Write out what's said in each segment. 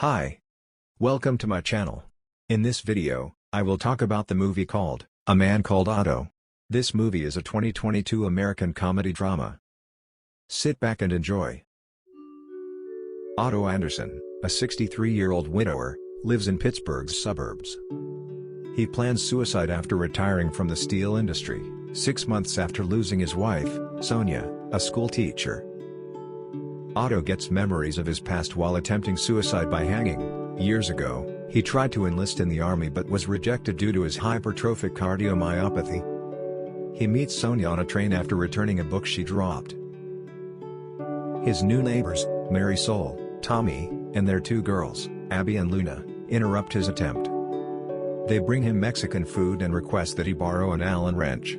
Hi. Welcome to my channel. In this video, I will talk about the movie called A Man Called Otto. This movie is a 2022 American comedy drama. Sit back and enjoy. Otto Anderson, a 63-year-old widower, lives in Pittsburgh's suburbs. He plans suicide after retiring from the steel industry, 6 months after losing his wife, Sonia, a school teacher. Otto gets memories of his past while attempting suicide by hanging. Years ago, he tried to enlist in the army but was rejected due to his hypertrophic cardiomyopathy. He meets Sonia on a train after returning a book she dropped. His new neighbors, Marisol, Tommy, and their 2 girls, Abby and Luna, interrupt his attempt. They bring him Mexican food and request that he borrow an Allen wrench.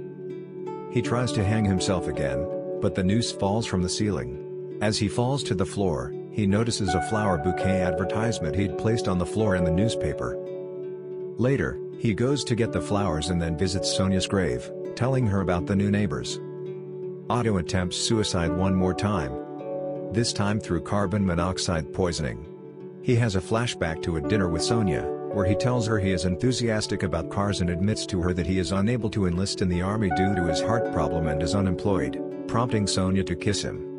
He tries to hang himself again, but the noose falls from the ceiling. As he falls to the floor, he notices a flower bouquet advertisement he'd placed on the floor in the newspaper. Later, he goes to get the flowers and then visits Sonia's grave, telling her about the new neighbors. Otto attempts suicide one more time. This time through carbon monoxide poisoning. He has a flashback to a dinner with Sonia, where he tells her he is enthusiastic about cars and admits to her that he is unable to enlist in the army due to his heart problem and is unemployed, prompting Sonia to kiss him.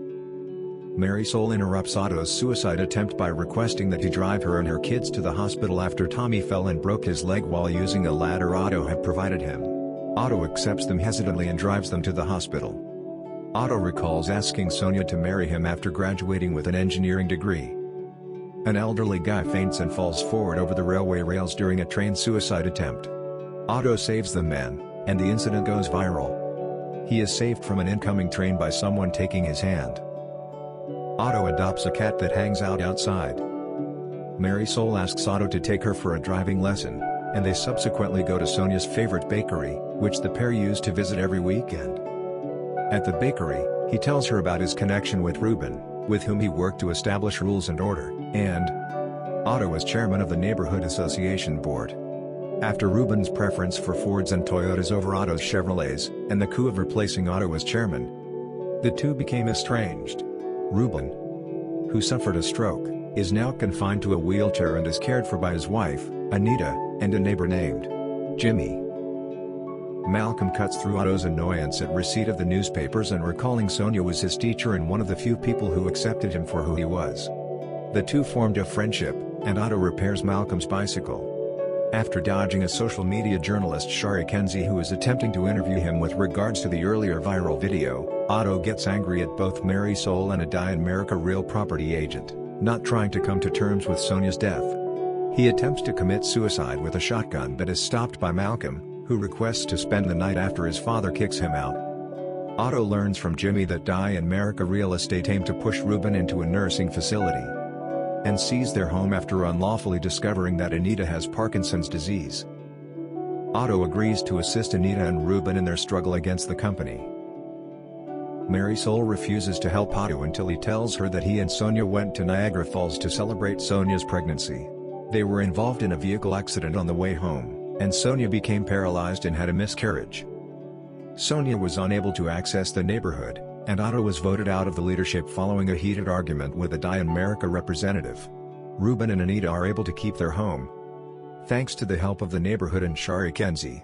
Marisol interrupts Otto's suicide attempt by requesting that he drive her and her kids to the hospital after Tommy fell and broke his leg while using a ladder Otto had provided him. Otto accepts them hesitantly and drives them to the hospital. Otto recalls asking Sonia to marry him after graduating with an engineering degree. An elderly guy faints and falls forward over the railway rails during a train suicide attempt. Otto saves the man, and the incident goes viral. He is saved from an incoming train by someone taking his hand. Otto adopts a cat that hangs out outside. Marisol asks Otto to take her for a driving lesson, and they subsequently go to Sonia's favorite bakery, which the pair use to visit every weekend. At the bakery, he tells her about his connection with Ruben, with whom he worked to establish rules and order, and Otto is chairman of the neighborhood association board. After Ruben's preference for Fords and Toyotas over Otto's Chevrolets, and the coup of replacing Otto as chairman, the two became estranged. Ruben, who suffered a stroke, is now confined to a wheelchair and is cared for by his wife, Anita, and a neighbor named Jimmy. Malcolm cuts through Otto's annoyance at receipt of the newspapers and recalling Sonia was his teacher and one of the few people who accepted him for who he was. The two formed a friendship, and Otto repairs Malcolm's bicycle. After dodging a social media journalist Shari Kenzie who is attempting to interview him with regards to the earlier viral video, Otto gets angry at both Marisol and a Die in America real property agent, not trying to come to terms with Sonia's death. He attempts to commit suicide with a shotgun but is stopped by Malcolm, who requests to spend the night after his father kicks him out. Otto learns from Jimmy that Die in America real estate aim to push Ruben into a nursing facility, and sees their home after unlawfully discovering that Anita has Parkinson's disease. Otto agrees to assist Anita and Ruben in their struggle against the company. Marisol refuses to help Otto until he tells her that he and Sonia went to Niagara Falls to celebrate Sonia's pregnancy. They were involved in a vehicle accident on the way home, and Sonia became paralyzed and had a miscarriage. Sonia was unable to access the neighborhood, and Otto was voted out of the leadership following a heated argument with a Die in America representative. Ruben and Anita are able to keep their home, thanks to the help of the neighborhood and Shari Kenzie.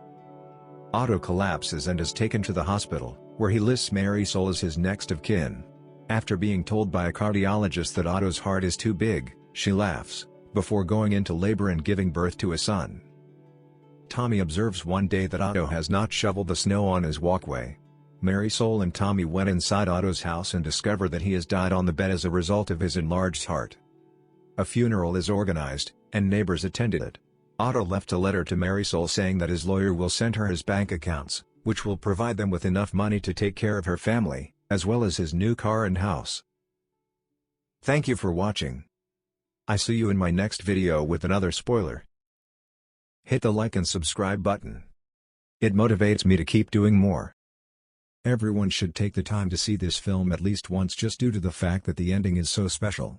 Otto collapses and is taken to the hospital, where he lists Marisol as his next of kin. After being told by a cardiologist that Otto's heart is too big, she laughs, before going into labor and giving birth to a son. Tommy observes one day that Otto has not shoveled the snow on his walkway. Marisol and Tommy went inside Otto's house and discover that he has died on the bed as a result of his enlarged heart. A funeral is organized, and neighbors attended it. Otto left a letter to Marisol saying that his lawyer will send her his bank accounts, which will provide them with enough money to take care of her family, as well as his new car and house. Thank you for watching. I see you in my next video with another spoiler. Hit the like and subscribe button. It motivates me to keep doing more. Everyone should take the time to see this film at least once just due to the fact that the ending is so special.